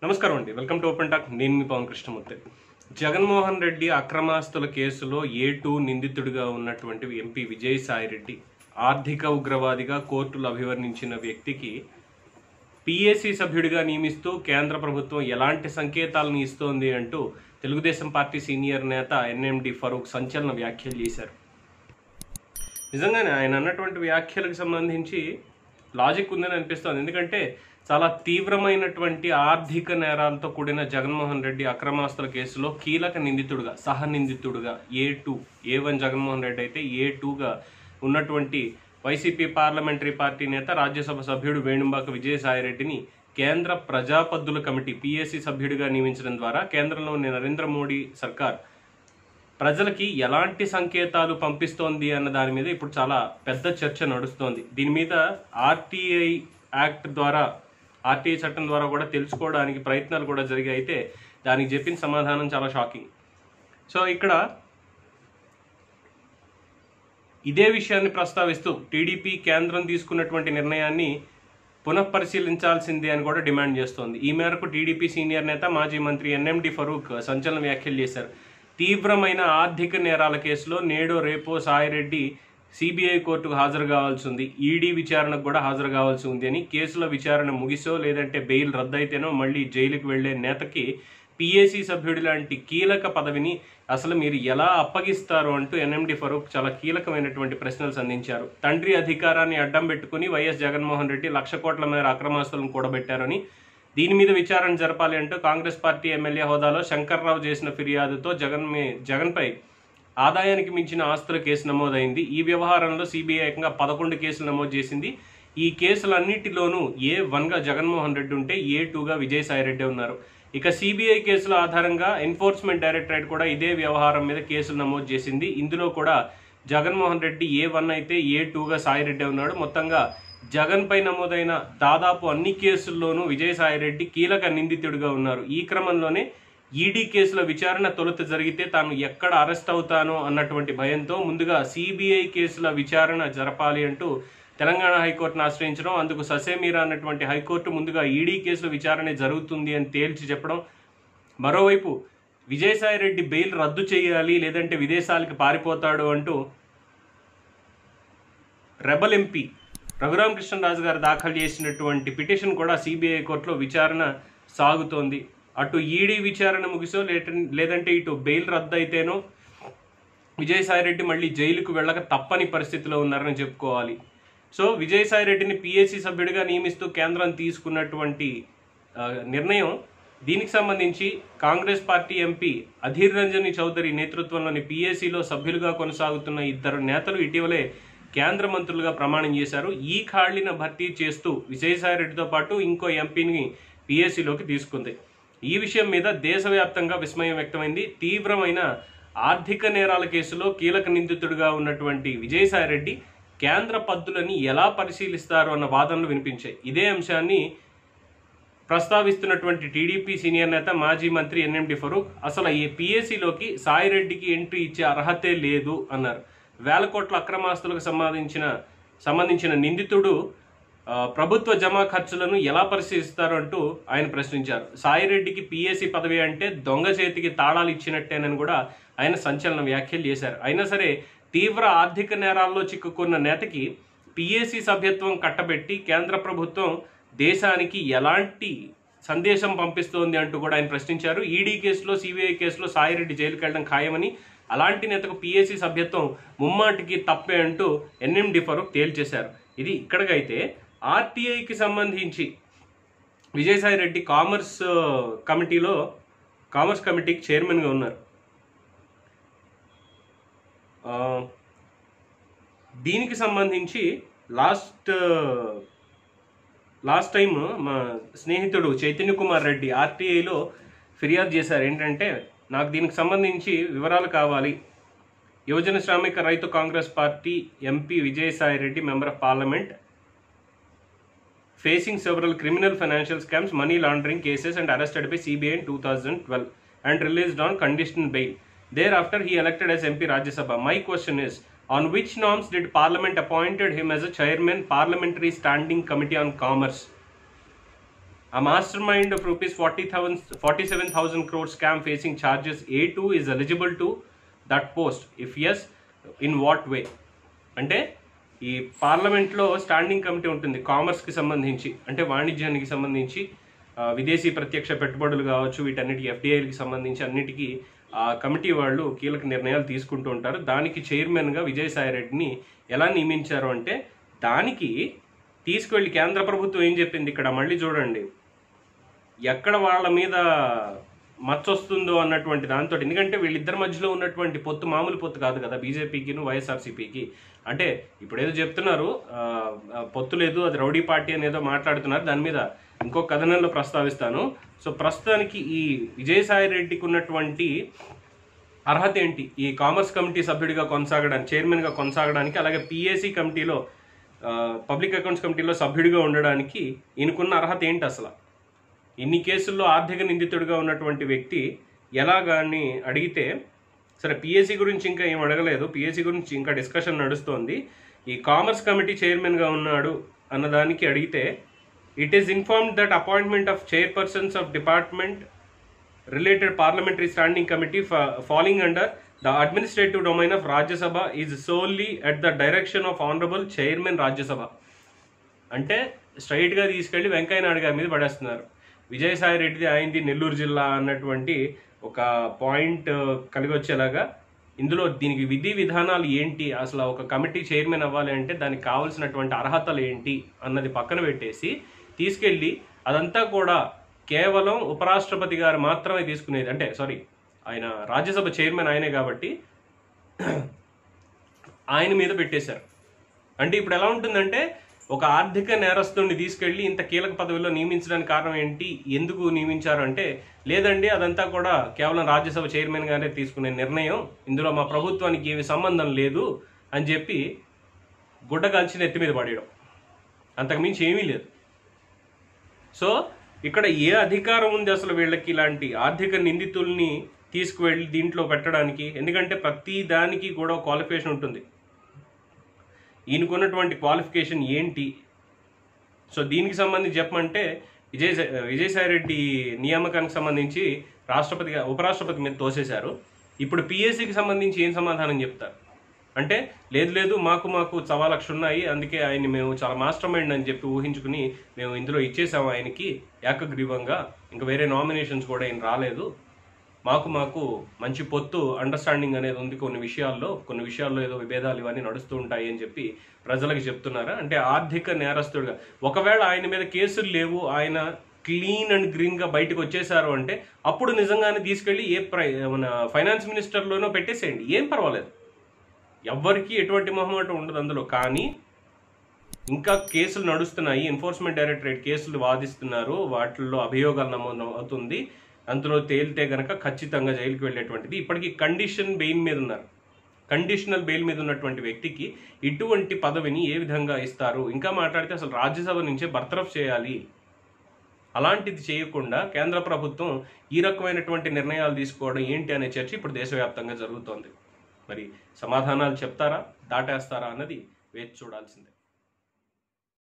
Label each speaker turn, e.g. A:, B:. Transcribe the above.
A: నమస్కారం అండి. Welcome to open talk. నేను మీ పవన్ కృష్ణమూర్తి. జగన్మోహన్ రెడ్డి అక్రమాస్తుల కేసులో A2 నిందితుడిగా ఉన్నటువంటి ఎంపీ విజయసాయిరెడ్డి ఆర్థిక ఉగ్రవాదిగా కోర్టులు అభివర్ణించిన వ్యక్తికి PAC సభ్యుడిగా నియమిస్తూ కేంద్ర ప్రభుత్వం ఎలాంటి సంకేతాలను ఇస్తోంది అంటూ తెలుగుదేశం పార్టీ సీనియర్ నేత NMD ఫరూక్ సంచలన వ్యాఖ్యలు చేశారు. నిజంగానే ఆయన అన్నటువంటి వ్యాఖ్యలకు సంబంధించి లాజిక్ ఉందని అనిపిస్తోంది. ఎందుకంటే చాలా తీవ్రమైనటువంటి ఆర్థిక నేరాలతో కూడిన జగన్మోహన్ రెడ్డి అక్రమాస్తుల కేసులో కీలక నిందితుడుగా సహనిందితుడుగా A1 జగన్మోహన్ రెడ్డి అయితే A2గా ఉన్నటువంటి వైసీపీ పార్లమెంటరీ పార్టీ నేత రాజ్యసభ సభ్యుడు వేణుంబాక విజయసాయిరెడ్డిని కేంద్ర ప్రజాపద్దుల కమిటీ PAC సభ్యుడిగా నియమించడం ద్వారా కేంద్రంలోని నరేంద్ర మోడీ సర్కార్ ప్రజలకి ఎలాంటి సంకేతాలు పంపిస్తోంది అన్న దాని మీద ఇప్పుడు చాలా పెద్ద చర్చ నడుస్తోంది. దీని మీద RTI చట్టం ద్వారా కూడా తెలుసుకోవడానికి ప్రయత్నాలు కూడా జరిగాయి. అయితే దానికి చెప్పిన సమాధానం చాలా షాకింగ్. సో ఇక్కడ ఇదే విషయాన్ని ప్రస్తావిస్తూ టీడీపీ కేంద్రం తీసుకున్నటువంటి నిర్ణయాన్ని పునఃపరిశీలించాల్సిందే అని కూడా డిమాండ్ చేస్తోంది. ఈ మేరకు టీడీపీ సీనియర్ నేత మాజీ మంత్రి NMD ఫరూక్ సంచలన వ్యాఖ్యలు చేశారు. తీవ్రమైన ఆర్థిక నేరాల కేసులో నేడో రేపో సాయిరెడ్డి CBI కోర్టుకు హాజరు కావాల్సి ఉంది, ED విచారణకు కూడా హాజరు కావాల్సి ఉంది అని, కేసుల విచారణ ముగిసో లేదంటే బెయిల్ రద్దయితేనో మళ్ళీ జైలుకు వెళ్లే నేతకి PAC సభ్యుడి లాంటి కీలక పదవిని అసలు మీరు ఎలా అప్పగిస్తారు అంటూ NMD ఫరూక్ చాలా కీలకమైనటువంటి ప్రశ్నలు సంధించారు. తండ్రి అధికారాన్ని అడ్డం పెట్టుకుని వైఎస్ జగన్మోహన్ రెడ్డి 1,00,000 కోట్ల మేర అక్రమాస్తులను కూడబెట్టారని, దీని మీద విచారణ జరపాలి అంటూ కాంగ్రెస్ పార్టీ ఎమ్మెల్యే హోదాలో శంకర్రావు చేసిన ఫిర్యాదుతో జగన్పై ఆదాయానికి మించిన ఆస్తుల కేసు నమోదైంది. ఈ వ్యవహారంలో CBI ఏకంగా 11 కేసులు నమోదు చేసింది. ఈ కేసులన్నిటిలోనూ A1గా జగన్మోహన్ రెడ్డి ఉంటే A2గా విజయసాయిరెడ్డి ఉన్నారు. ఇక CBI కేసుల ఆధారంగా ఎన్ఫోర్స్మెంట్ డైరెక్టరేట్ కూడా ఇదే వ్యవహారం మీద కేసులు నమోదు చేసింది. ఇందులో కూడా జగన్మోహన్ రెడ్డి A1 అయితే A2గా సాయిరెడ్డి ఉన్నాడు. మొత్తంగా జగన్ పై నమోదైన దాదాపు అన్ని కేసుల్లోనూ విజయసాయిరెడ్డి కీలక నిందితుడిగా ఉన్నారు. ఈ క్రమంలోనే ED కేసుల విచారణ తొలుత జరిగితే తాను ఎక్కడ అరెస్ట్ అవుతానో అన్నటువంటి భయంతో ముందుగా CBI కేసుల విచారణ జరపాలి అంటూ తెలంగాణ హైకోర్టును ఆశ్రయించడం, అందుకు ససేమీరా అన్నటువంటి హైకోర్టు ముందుగా ED కేసుల విచారణ జరుగుతుంది అని తేల్చి చెప్పడం, మరోవైపు విజయసాయిరెడ్డి బెయిల్ రద్దు చేయాలి లేదంటే విదేశాలకు పారిపోతాడు అంటూ రెబల్ MP రఘురామకృష్ణరాజు గారు దాఖలు చేసినటువంటి పిటిషన్ కూడా CBI కోర్టులో విచారణ సాగుతోంది. అటు ED విచారణ ముగిసో లేదంటే ఇటు బెయిల్ రద్దు అయితేనో విజయసాయిరెడ్డి మళ్ళీ జైలుకు వెళ్ళక తప్పని పరిస్థితిలో ఉన్నారని చెప్పుకోవాలి. సో విజయసాయిరెడ్డిని PAC సభ్యుడిగా నియమిస్తూ కేంద్రం తీసుకున్నటువంటి నిర్ణయం, దీనికి సంబంధించి కాంగ్రెస్ పార్టీ MP అధీర్ రంజన్ చౌదరి నేతృత్వంలోని PACలో సభ్యులుగా కొనసాగుతున్న 2 నేతలు ఇటీవలే కేంద్ర మంత్రులుగా ప్రమాణం చేశారు. ఈ ఖాళీని భర్తీ చేస్తూ విజయసాయిరెడ్డితో పాటు ఇంకో ఎంపీని PACలోకి తీసుకుంది. ఈ విషయం మీద దేశవ్యాప్తంగా విస్మయం వ్యక్తమైంది. తీవ్రమైన ఆర్థిక నేరాల కేసులో కీలక నిందితుడిగా ఉన్నటువంటి విజయసాయిరెడ్డి కేంద్ర పద్దులని ఎలా పరిశీలిస్తారు అన్న వాదనలు వినిపించాయి. ఇదే అంశాన్ని ప్రస్తావిస్తున్నటువంటి టీడీపీ సీనియర్ నేత మాజీ మంత్రి NMD ఫరూక్ అసలు ఈ PACలోకి సాయిరెడ్డికి ఎంట్రీ ఇచ్చే అర్హతే లేదు అన్నారు. 1,000 కోట్ల అక్రమాస్తులకు సంబంధించిన నిందితుడు ప్రభుత్వ జమా ఖర్చులను ఎలా పరిశీలిస్తారు అంటూ ఆయన ప్రశ్నించారు. సాయిరెడ్డికి PAC పదవి అంటే దొంగ చేతికి తాళాలు ఇచ్చినట్టేనని కూడా ఆయన సంచలన వ్యాఖ్యలు చేశారు. అయినా సరే తీవ్ర ఆర్థిక నేరాల్లో చిక్కుకున్న నేతకి PAC సభ్యత్వం కట్టబెట్టి కేంద్ర ప్రభుత్వం దేశానికి ఎలాంటి సందేశం పంపిస్తోంది అంటూ కూడా ఆయన ప్రశ్నించారు. ED కేసులో CBI కేసులో సాయిరెడ్డి జైలుకి వెళ్ళడం ఖాయమని, అలాంటి నేతకు PAC సభ్యత్వం ముమ్మాటికి తప్పే అంటూ NMD ఫరూక్ తేల్చేశారు. ఇది ఇక్కడికైతే RTIకి సంబంధించి విజయసాయిరెడ్డి కామర్స్ కమిటీకి చైర్మన్గా ఉన్నారు. దీనికి సంబంధించి లాస్ట్ టైం మా స్నేహితుడు చైతన్య కుమార్ రెడ్డి RTIలో ఫిర్యాదు చేశారు. ఏంటంటే, నాకు దీనికి సంబంధించి వివరాలు కావాలి. యువజన శ్రామిక రైతు Congress party MP Vijayasai Reddy, member of parliament, facing several criminal financial scams, money laundering cases and arrested by CBI in 2012 and released on conditional bail. Thereafter, he elected as MP Rajya Sabha. My question is, on which norms did Parliament appointed him as a chairman Parliamentary Standing Committee on Commerce? A mastermind of rupees 47,000 crore scam facing charges. A2 is eligible to that post. If yes, in what way? అంటే ఈ పార్లమెంట్లో standing committee ఉంటుంది కామర్స్కి సంబంధించి, అంటే వాణిజ్యానికి సంబంధించి, విదేశీ ప్రత్యక్ష పెట్టుబడులు కావచ్చు, వీటన్నిటికీ ఎఫ్డిఐలకి సంబంధించి అన్నిటికీ ఆ కమిటీ వాళ్ళు కీలక నిర్ణయాలు తీసుకుంటూ ఉంటారు. దానికి చైర్మన్గా విజయసాయి రెడ్డిని ఎలా నియమించారు అంటే, దానికి తీసుకువెళ్ళి కేంద్ర ప్రభుత్వం ఏం చెప్పింది ఇక్కడ మళ్ళీ చూడండి, ఎక్కడ వాళ్ళ మీద మచ్చొస్తుందో అన్నటువంటి దాంతో, ఎందుకంటే వీళ్ళిద్దరి మధ్యలో ఉన్నటువంటి పొత్తు మామూలు పొత్తు కాదు కదా, బీజేపీకిను వైఎస్ఆర్సీపీకి. అంటే ఇప్పుడు ఏదో చెప్తున్నారు పొత్తు లేదు, అది రౌడీ పార్టీ అని ఏదో మాట్లాడుతున్నారు, దాని మీద ఇంకో కథనంలో ప్రస్తావిస్తాను. సో ప్రస్తుతానికి ఈ విజయసాయి రెడ్డికి ఉన్నటువంటి అర్హత ఏంటి, ఈ కామర్స్ కమిటీ సభ్యుడిగా కొనసాగడానికి, చైర్మన్గా కొనసాగడానికి, అలాగే పిఏసీ కమిటీలో, పబ్లిక్ అకౌంట్స్ కమిటీలో సభ్యుడిగా ఉండడానికి ఈయనకున్న అర్హత ఏంటి అసలు? ఇన్ని కేసుల్లో ఆర్థిక నిందితుడిగా ఉన్నటువంటి వ్యక్తి ఎలాగాని అడిగితే, సరే పిఎస్సి గురించి ఇంకా ఏం అడగలేదు, పిఎస్సి గురించి ఇంకా డిస్కషన్ నడుస్తోంది. ఈ కామర్స్ కమిటీ చైర్మన్గా ఉన్నాడు అన్నదానికి అడిగితే, it is informed that appointment of chairpersons of department related parliamentary standing committee falling under the administrative domain of Rajya Sabha is solely at the direction of honourable chairman Rajya Sabha. అంటే స్ట్రైట్గా తీసుకెళ్లి వెంకయ్య నాయుడు గారి మీద పడేస్తున్నారు. విజయసాయి రెడ్డిది అయింది నెల్లూరు జిల్లా అన్నటువంటి ఒక పాయింట్ కలిగి వచ్చేలాగా, ఇందులో దీనికి విధి విధానాలు ఏంటి, అసలు ఒక కమిటీ చైర్మన్ అవ్వాలి అంటే దానికి కావాల్సినటువంటి అర్హతలు ఏంటి అన్నది పక్కన పెట్టేసి తీసుకెళ్ళి అదంతా కూడా కేవలం ఉపరాష్ట్రపతి గారు మాత్రమే తీసుకునేది, అంటే సారీ ఆయన రాజ్యసభ చైర్మన్ ఆయనే కాబట్టి ఆయన మీద పెట్టేశారు. అంటే ఇప్పుడు ఎలా ఉంటుందంటే, ఒక ఆర్థిక నేరస్తుడిని తీసుకెళ్లి ఇంత కీలక పదవిలో నియమించడానికి కారణం ఏంటి, ఎందుకు నియమించారు అంటే, లేదండి అదంతా కూడా కేవలం రాజ్యసభ చైర్మన్ గానే తీసుకునే నిర్ణయం, ఇందులో మా ప్రభుత్వానికి ఏమి సంబంధం లేదు అని చెప్పి గుడ్డ కాల్చి నెత్తి మీద పడేయడం, అంతకుమించి ఏమీ లేదు. సో ఇక్కడ ఏ అధికారం ఉంది అసలు వీళ్ళకి ఇలాంటి ఆర్థిక నిందితుల్ని తీసుకువెళ్ళి దీంట్లో పెట్టడానికి? ఎందుకంటే ప్రతి దానికి కూడా క్వాలిఫికేషన్ ఉంటుంది. ఈయనకున్నటువంటి క్వాలిఫికేషన్ ఏంటి? సో దీనికి సంబంధించి చెప్పమంటే, విజయసాయి రెడ్డి నియామకానికి సంబంధించి ఉపరాష్ట్రపతి మీద తోసేశారు. ఇప్పుడు పిఎస్సికి సంబంధించి ఏం సమాధానం చెప్తారు అంటే, లేదు మాకు 1,00,000 ఉన్నాయి, అందుకే ఆయన్ని మేము చాలా మాస్టర్ మైండ్ అని చెప్పి ఊహించుకుని మేము ఇందులో ఇచ్చేసాము ఆయనకి ఏకగ్రీవంగా, ఇంకా వేరే నామినేషన్స్ కూడా ఏం రాలేదు, మాకు మంచి పొత్తు అండర్స్టాండింగ్ అనేది ఉంది, కొన్ని విషయాల్లో ఏదో విభేదాలు ఇవన్నీ నడుస్తూ ఉంటాయి అని చెప్పి ప్రజలకు చెప్తున్నారా? అంటే ఆర్థిక నేరస్తుడిగా, ఒకవేళ ఆయన మీద కేసులు లేవు, ఆయన క్లీన్ అండ్ గ్రీన్గా బయటకు వచ్చేసారు అంటే, అప్పుడు నిజంగానే తీసుకెళ్ళి మన ఫైనాన్స్ మినిస్టర్లోనో పెట్టేసేయండి, ఏం పర్వాలేదు, ఎవ్వరికి ఎటువంటి మొహమాటం ఉండదు అందులో. కానీ ఇంకా కేసులు నడుస్తున్నాయి, ఎన్ఫోర్స్మెంట్ డైరెక్టరేట్ కేసులు వాదిస్తున్నారు, వాటిల్లో అభియోగాలు నమోదు అవుతుంది, అందులో తేలితే గనక ఖచ్చితంగా జైలుకి వెళ్ళేటువంటిది. ఇప్పటికీ కండిషనల్ బెయిల్ మీద ఉన్నటువంటి వ్యక్తికి ఇటువంటి పదవిని ఏ విధంగా ఇస్తారు? ఇంకా మాట్లాడితే అసలు రాజ్యసభ నుంచే బర్తరఫ్ చేయాలి. అలాంటిది చేయకుండా కేంద్ర ప్రభుత్వం ఈ రకమైనటువంటి నిర్ణయాలు తీసుకోవడం ఏంటి అనే చర్చ ఇప్పుడు దేశవ్యాప్తంగా జరుగుతోంది. మరి సమాధానాలు చెప్తారా, దాటేస్తారా అన్నది వేచి చూడాల్సిందే.